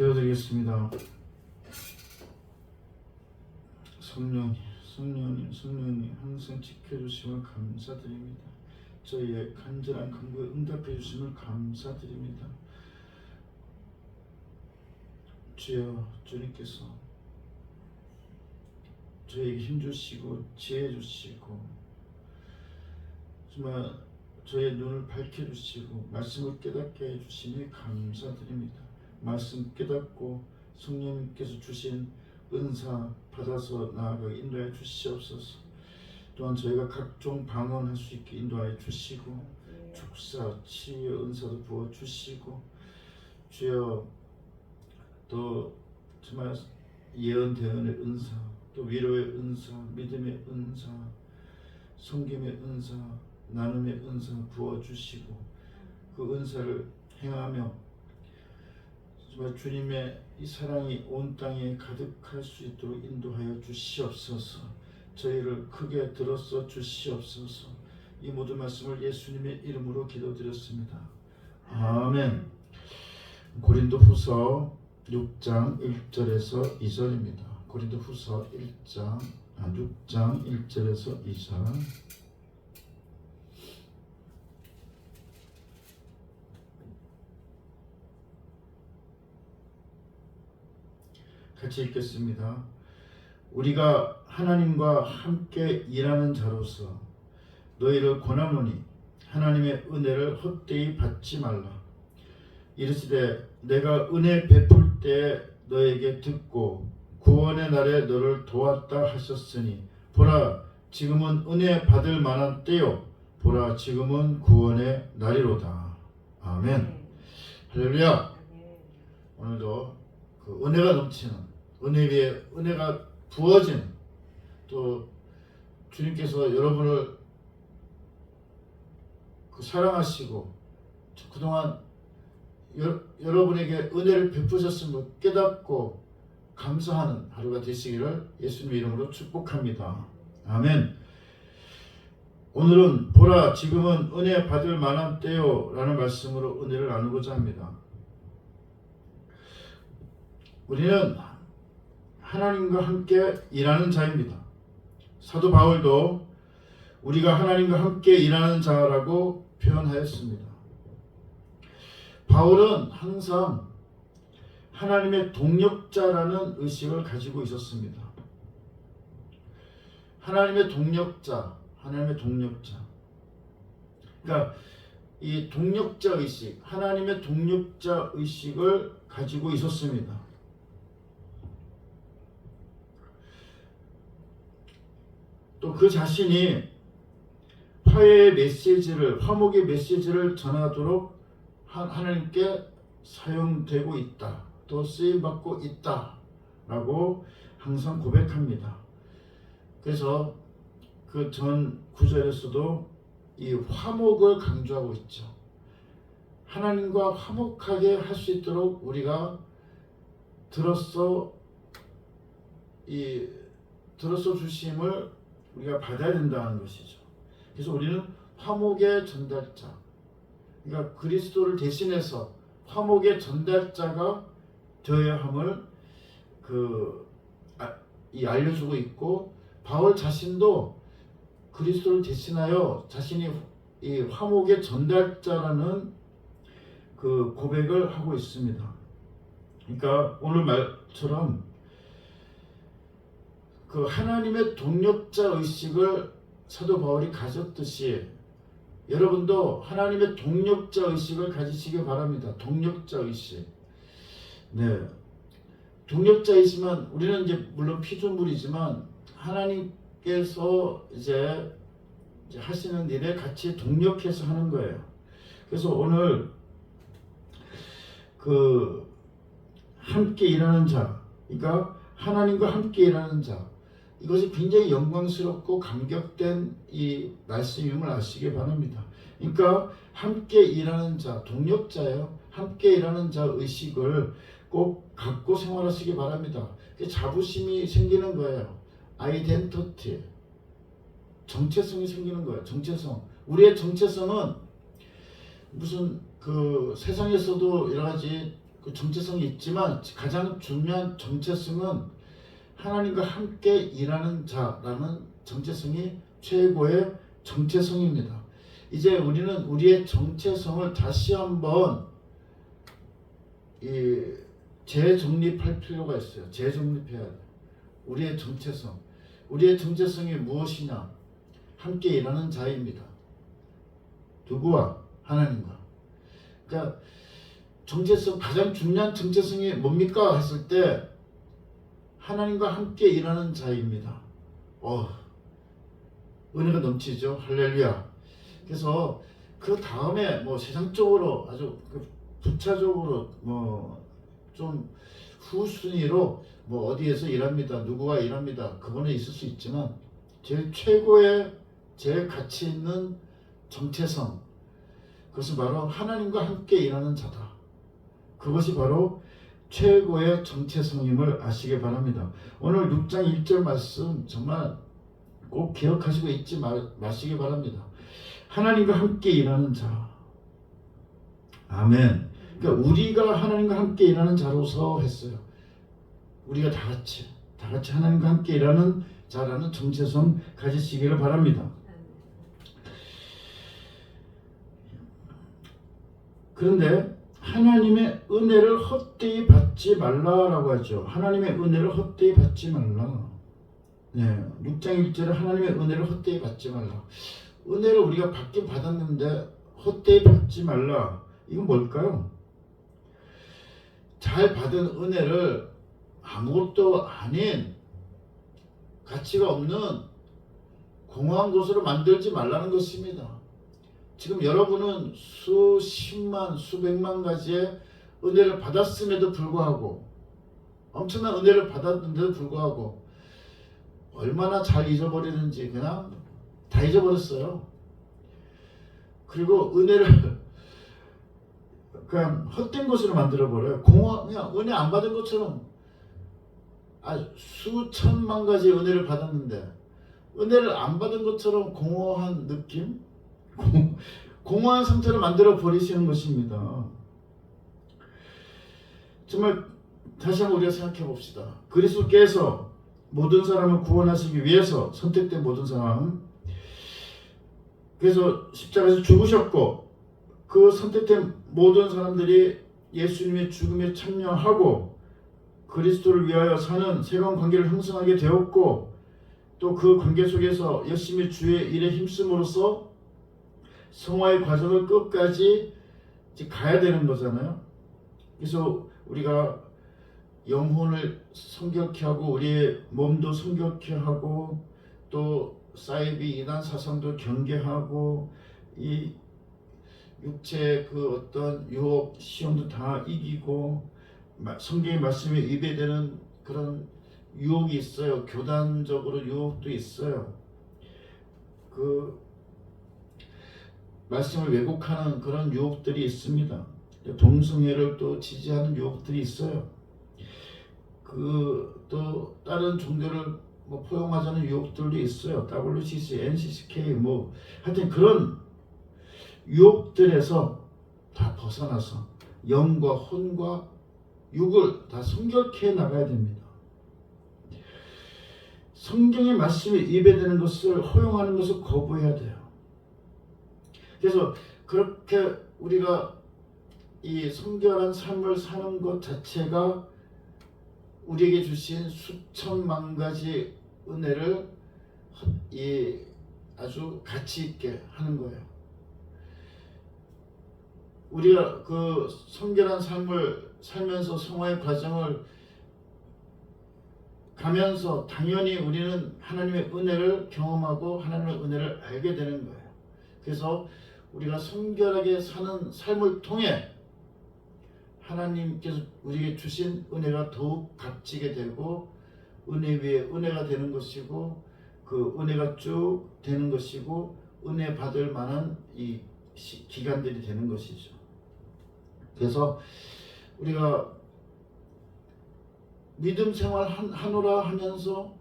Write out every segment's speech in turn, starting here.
기도드리겠습니다. 성령님 항상 지켜주심을 감사드립니다. 저희의 간절한 간구에 응답해 주심을 감사드립니다. 주여, 주님께서 저희에게 힘주시고 지혜 주시고 정말 저희의 눈을 밝혀주시고 말씀을 깨닫게 해주시니 감사드립니다. 말씀 깨닫고 성령님께서 주신 은사 받아서 나아가게 인도해 주시옵소서. 또한 저희가 각종 방언할 수 있게 인도하여 주시고 축사, 치유의 은사도 부어주시고 주여, 또 정말 예언 대언의 은사, 또 위로의 은사, 믿음의 은사, 섬김의 은사, 나눔의 은사 부어주시고 그 은사를 행하며 정말 주님의 이 사랑이 온 땅에 가득할 수 있도록 인도하여 주시옵소서. 저희를 크게 들어서 주시옵소서. 이 모든 말씀을 예수님의 이름으로 기도드렸습니다. 아멘. 고린도후서 6장 1절에서 2절입니다. 고린도후서 6장 1절에서 2절. 같이 읽겠습니다. 우리가 하나님과 함께 일하는 자로서 너희를 권하노니 하나님의 은혜를 헛되이 받지 말라. 이르시되 내가 은혜 베풀 때 너에게 듣고 구원의 날에 너를 도왔다 하셨으니 보라 지금은 은혜 받을 만한 때요 보라 지금은 구원의 날이로다. 아멘. 할렐루야. 오늘도 그 은혜가 넘치는 은혜 위에 은혜가 부어지는, 또 주님께서 여러분을 사랑하시고 그동안 여러분에게 은혜를 베푸셨음을 깨닫고 감사하는 하루가 되시기를 예수님의 이름으로 축복합니다. 아멘. 오늘은 보라 지금은 은혜 받을 만한 때요 라는 말씀으로 은혜를 나누고자 합니다. 우리는 하나님과 함께 일하는 자입니다. 사도 바울도 우리가 하나님과 함께 일하는 자라고 표현하였습니다. 바울은 항상 하나님의 동력자라는 의식을 가지고 있었습니다. 하나님의 동력자. 그러니까 이 동력자 의식, 하나님의 동력자 의식을 가지고 있었습니다. 또 그 자신이 화해의 메시지를, 화목의 메시지를 전하도록 하나님께 사용되고 있다, 또 쓰임받고 있다 라고 항상 고백합니다. 그래서 그 전 구절에서도 이 화목을 강조하고 있죠. 하나님과 화목하게 할 수 있도록 우리가 들어서 주심을 우리가 받아야 된다는 것이죠. 그래서 우리는 화목의 전달자, 그러니까 그리스도를 대신해서 화목의 전달자가 되어야 함을 알려주고 있고, 바울 자신도 그리스도를 대신하여 자신이 이 화목의 전달자라는 그 고백을 하고 있습니다. 그러니까 오늘 말처럼 그 하나님의 동력자 의식을 사도 바울이 가졌듯이 여러분도 하나님의 동력자 의식을 가지시기 바랍니다. 동력자 의식. 네. 동력자 의식은 우리는 이제 물론 피조물이지만 하나님께서 이제 하시는 일에 같이 동력해서 하는 거예요. 그래서 오늘 그 함께 일하는 자, 그러니까 하나님과 함께 일하는 자, 이것이 굉장히 영광스럽고 감격된 이 말씀임을 아시기 바랍니다. 그러니까 함께 일하는 자, 동력자예요. 함께 일하는 자 의식을 꼭 갖고 생활하시기 바랍니다. 자부심이 생기는 거예요. 아이덴티티, 정체성이 생기는 거예요. 정체성. 우리의 정체성은 무슨 그 세상에서도 여러 가지 그 정체성이 있지만 가장 중요한 정체성은 하나님과 함께 일하는 자라는 정체성이 최고의 정체성입니다. 이제 우리는 우리의 정체성을 다시 한번 재정립할 필요가 있어요. 재정립해야 돼요. 우리의 정체성. 우리의 정체성이 무엇이냐? 함께 일하는 자입니다. 누구와? 하나님과. 그러니까 정체성, 가장 중요한 정체성이 뭡니까? 했을 때 하나님과 함께 일하는 자입니다. 은혜가 넘치죠. 할렐루야. 그래서 그 다음에 뭐 세상적으로 아주 부차적으로 뭐 좀 후순위로 뭐 어디에서 일합니다. 누구와 일합니다. 그거는 있을 수 있지만 제일 최고의 제일 가치 있는 정체성, 그것은 바로 하나님과 함께 일하는 자다. 그것이 바로 최고의 정체성임을 아시기 바랍니다. 오늘 6장 1절 말씀 정말 꼭 기억하시고 잊지 마시기 바랍니다. 하나님과 함께 일하는 자. 아멘. 그러니까 우리가 하나님과 함께 일하는 자로서 했어요. 우리가 다 같이 하나님과 함께 일하는 자라는 정체성 가지시기를 바랍니다. 그런데 하나님의 은혜를 헛되이 받지 말라라고 하죠. 하나님의 은혜를 헛되이 받지 말라. 네, 6장 1절에 하나님의 은혜를 헛되이 받지 말라. 은혜를 우리가 받긴 받았는데 헛되이 받지 말라. 이건 뭘까요? 잘 받은 은혜를 아무것도 아닌 가치가 없는 공허한 것으로 만들지 말라는 것입니다. 지금 여러분은 수십만, 수백만 가지의 은혜를 받았음에도 불구하고, 엄청난 은혜를 받았는데도 불구하고 얼마나 잘 잊어버리는지 그냥 다 잊어버렸어요. 그리고 은혜를 그냥 헛된 것으로 만들어버려요. 그냥 은혜 안 받은 것처럼 수천만 가지 은혜를 받았는데 은혜를 안 받은 것처럼 공허한 느낌? 공허한 상태로 만들어 버리시는 것입니다. 정말 다시 한번 우리가 생각해 봅시다. 그리스도께서 모든 사람을 구원하시기 위해서 선택된 모든 사람, 그래서 십자가에서 죽으셨고 그 선택된 모든 사람들이 예수님의 죽음에 참여하고 그리스도를 위하여 사는 새로운 관계를 형성하게 되었고, 또 그 관계 속에서 열심히 주의 일에 힘쓰므로써 성화의 과정을 끝까지 가야 되는 거잖아요. 그래서 우리가 영혼을 성결케 하고 우리의 몸도 성결케 하고 또 사이비 이단 사상도 경계하고 이 육체의 그 어떤 유혹 시험도 다 이기고 성경의 말씀에 위배되는 그런 유혹이 있어요. 교단적으로 유혹도 있어요. 그 말씀을 왜곡하는 그런 유혹들이 있습니다. 동성애를 또 지지하는 유혹들이 있어요. 또 다른 종교를 포용하자는 유혹들도 있어요. WCC, NCCK 하여튼 그런 유혹들에서 다 벗어나서 영과 혼과 육을 다 성결케 나가야 됩니다. 성경의 말씀이 위배되는 것을 허용하는 것을 거부해야 돼요. 그래서 그렇게 우리가 이 성결한 삶을 사는 것 자체가 우리에게 주신 수천만 가지 은혜를 아주 가치 있게 하는 거예요. 우리가 그 성결한 삶을 살면서 성화의 과정을 가면서 당연히 우리는 하나님의 은혜를 경험하고 하나님의 은혜를 알게 되는 거예요. 그래서 우리가 성결하게 사는 삶을 통해 하나님께서 우리에게 주신 은혜가 더욱 값지게 되고 은혜 위에 은혜가 되는 것이고 그 은혜가 쭉 되는 것이고 은혜 받을 만한 이 기간들이 되는 것이죠. 그래서 우리가 믿음 생활 하노라 하면서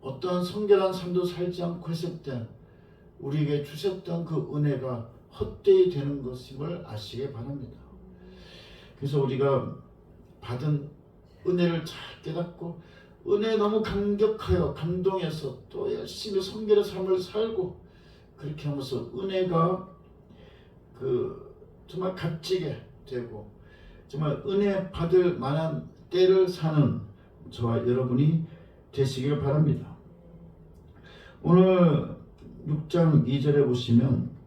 어떠한 성결한 삶도 살지 않고 했을 때 우리에게 주셨던 그 은혜가 헛되이 되는 것임을 아시기 바랍니다. 그래서 우리가 받은 은혜를 잘 깨닫고 은혜에 너무 감격하여 감동해서 또 열심히 성결의 삶을 살고 그렇게 하면서 은혜가 정말 값지게 되고 정말 은혜 받을 만한 때를 사는 저와 여러분이 되시길 바랍니다. 오늘 6장 2절에 보시면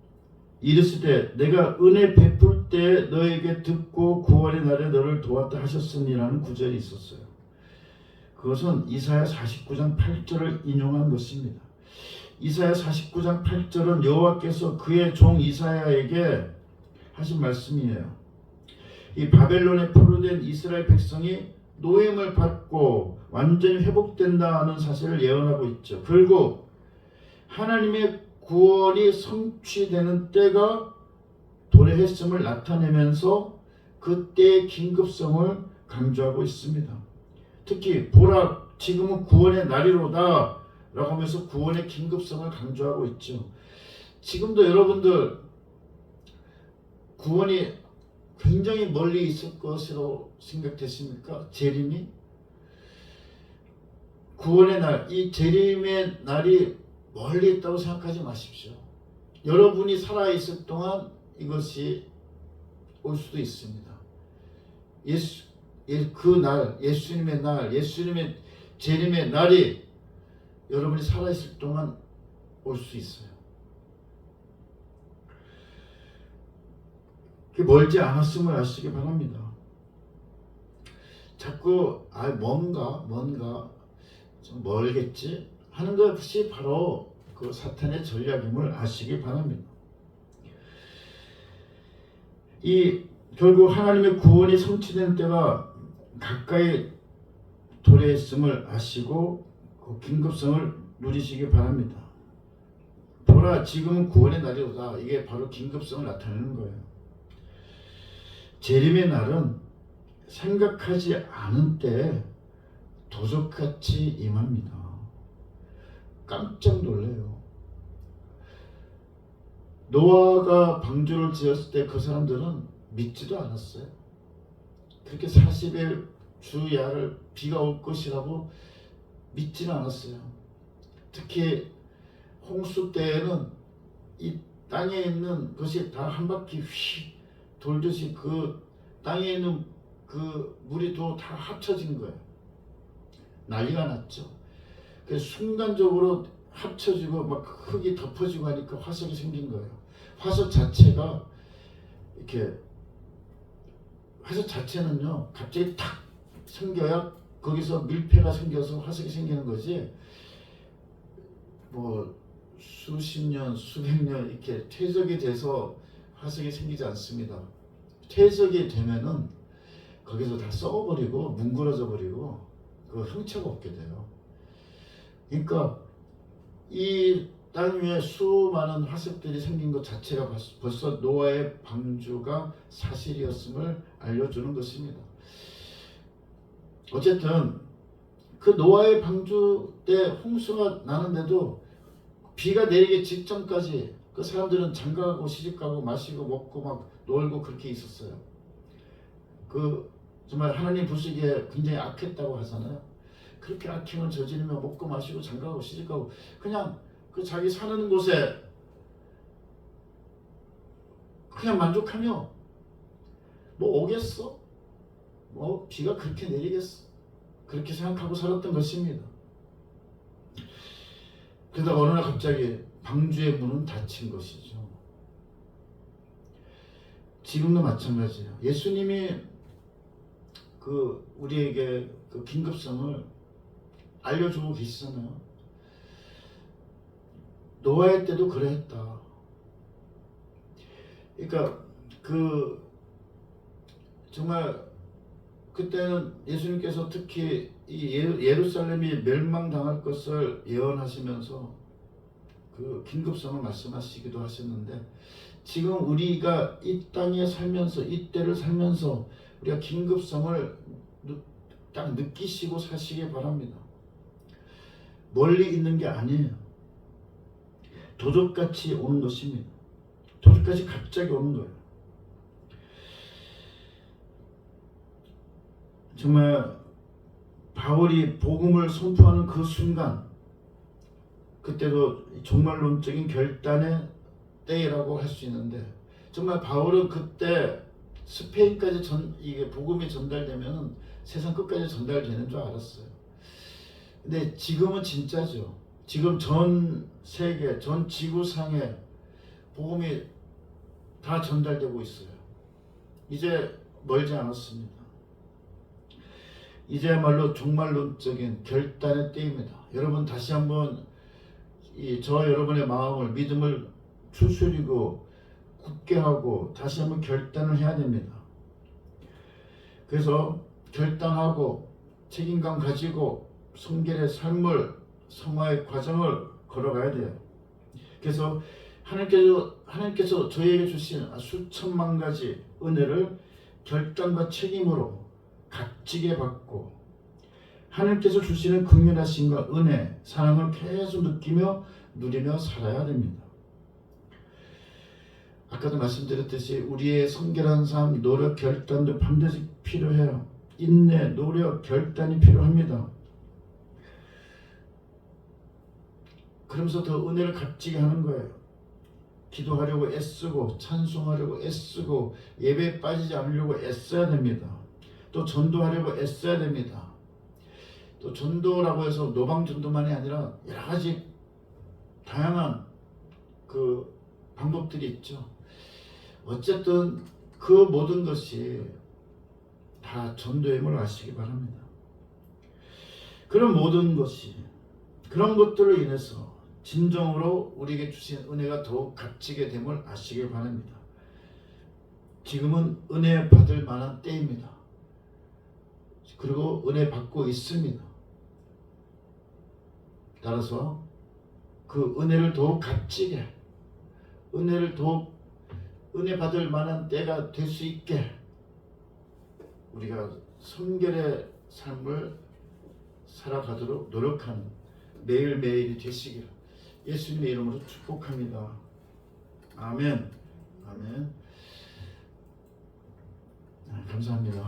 이르시되 내가 은혜 베풀 때 너에게 듣고 구원의 날에 너를 도왔다 하셨으니라는 구절이 있었어요. 그것은 이사야 49장 8절을 인용한 것입니다. 이사야 49장 8절은 여호와께서 그의 종 이사야에게 하신 말씀이에요. 이 바벨론에 포로된 이스라엘 백성이 노임을 받고 완전히 회복된다는 사실을 예언하고 있죠. 결국 하나님의 구원이 성취되는 때가 도래했음을 나타내면서 그때의 긴급성을 강조하고 있습니다. 특히 보라 지금은 구원의 날이로다 라고 하면서 구원의 긴급성을 강조하고 있죠. 지금도 여러분들 구원이 굉장히 멀리 있을 것으로 생각되십니까? 재림이? 구원의 날, 이 재림의 날이 멀리 있다고 생각하지 마십시오. 여러분이 살아있을 동안 이것이 올 수도 있습니다. 그 날, 예수님의 날, 예수님의 재림의 날이 여러분이 살아있을 동안 올 수 있어요. 그게 멀지 않았음을 아시기 바랍니다. 자꾸 뭔가 좀 멀겠지 하는 것이 바로 그 사탄의 전략임을 아시기 바랍니다. 결국 하나님의 구원이 성취된 때가 가까이 도래했음을 아시고 그 긴급성을 누리시기 바랍니다. 보라 지금은 구원의 날이로다. 이게 바로 긴급성을 나타내는 거예요. 재림의 날은 생각하지 않은 때에 도적같이 임합니다. 깜짝 놀래요. 노아가 방주를 지었을 때 그 사람들은 믿지도 않았어요. 그렇게 40일 주야를 비가 올 것이라고 믿지는 않았어요. 특히 홍수 때에는 이 땅에 있는 것이 다 한 바퀴 휙 돌듯이 그 땅에 있는 그 물이 또 다 합쳐진 거예요. 난리가 났죠. 그래서 순간적으로 합쳐지고 막 흙이 덮어지고 하니까 화석이 생긴 거예요. 화석 자체가 이렇게 화석 자체는요 갑자기 탁 생겨야 거기서 밀폐가 생겨서 화석이 생기는 거지 뭐 수십 년 수백 년 이렇게 퇴적이 돼서 화석이 생기지 않습니다. 퇴적이 되면은 거기서 다 썩어버리고 뭉그러져 버리고 그 형체가 없게 돼요. 그러니까 이 땅 위에 수많은 화석들이 생긴 것 자체가 벌써 노아의 방주가 사실이었음을 알려주는 것입니다. 어쨌든 그 노아의 방주 때 홍수가 나는데도 비가 내리기 직전까지 그 사람들은 장가가고 시집가고 마시고 먹고 막 놀고 그렇게 있었어요. 정말 하나님 보시기에 굉장히 악했다고 하잖아요. 그렇게 악행을 저지르며 먹고 마시고 장가가고 시집가고 그냥 그 자기 사는 곳에 그냥 만족하며 뭐 오겠어? 뭐 비가 그렇게 내리겠어? 그렇게 생각하고 살았던 것입니다. 그러다가 어느 날 갑자기 방주의 문은 닫힌 것이죠. 지금도 마찬가지예요. 예수님이 우리에게 그 긴급성을 알려주고 계시잖아요. 노아의 때도 그랬다. 그러니까 정말 그때는 예수님께서 특히 이 예루살렘이 멸망당할 것을 예언하시면서 그 긴급성을 말씀하시기도 하셨는데 지금 우리가 이 땅에 살면서 이 때를 살면서 우리가 긴급성을 딱 느끼시고 사시기 바랍니다. 멀리 있는 게 아니에요. 도적같이 오는 것입니다. 도적같이 갑자기 오는 거예요. 정말 바울이 복음을 선포하는 그 순간, 그때도 종말론적인 결단의 때라고 할 수 있는데, 정말 바울은 그때 스페인까지 이게 복음이 전달되면 세상 끝까지 전달되는 줄 알았어요. 근데 지금은 진짜죠. 지금 전 세계, 전 지구상에 복음이 다 전달되고 있어요. 이제 멀지 않았습니다. 이제야말로 종말론적인 결단의 때입니다. 여러분 다시 한번 저와 여러분의 마음을, 믿음을 추스리고 굳게 하고 다시 한번 결단을 해야 됩니다. 그래서 결단하고 책임감 가지고 성결의 삶을, 성화의 과정을 걸어가야 돼요. 그래서 하나님께서 저희에게 주신 수천만 가지 은혜를 결단과 책임으로 값지게 받고, 하나님께서 주시는 긍휼하심과 은혜, 사랑을 계속 느끼며 누리며 살아야 됩니다. 아까도 말씀드렸듯이 우리의 성결한 삶, 노력, 결단도 반드시 필요해요. 인내, 노력, 결단이 필요합니다. 그러면서 더 은혜를 값지게 하는 거예요. 기도하려고 애쓰고, 찬송하려고 애쓰고, 예배에 빠지지 않으려고 애써야 됩니다. 또 전도하려고 애써야 됩니다. 또 전도라고 해서 노방 전도만이 아니라 여러 가지 다양한 그 방법들이 있죠. 어쨌든 그 모든 것이 다 전도임을 아시기 바랍니다. 그런 모든 것이, 그런 것들로 인해서 진정으로 우리에게 주신 은혜가 더욱 값지게 됨을 아시길 바랍니다. 지금은 은혜 받을 만한 때입니다. 그리고 은혜 받고 있습니다. 따라서 그 은혜를 더욱 값지게, 은혜 받을 만한 때가 될 수 있게 우리가 성결의 삶을 살아가도록 노력하는 매일매일이 되시기를 예수님의 이름으로 축복합니다. 아멘. 아멘. 감사합니다.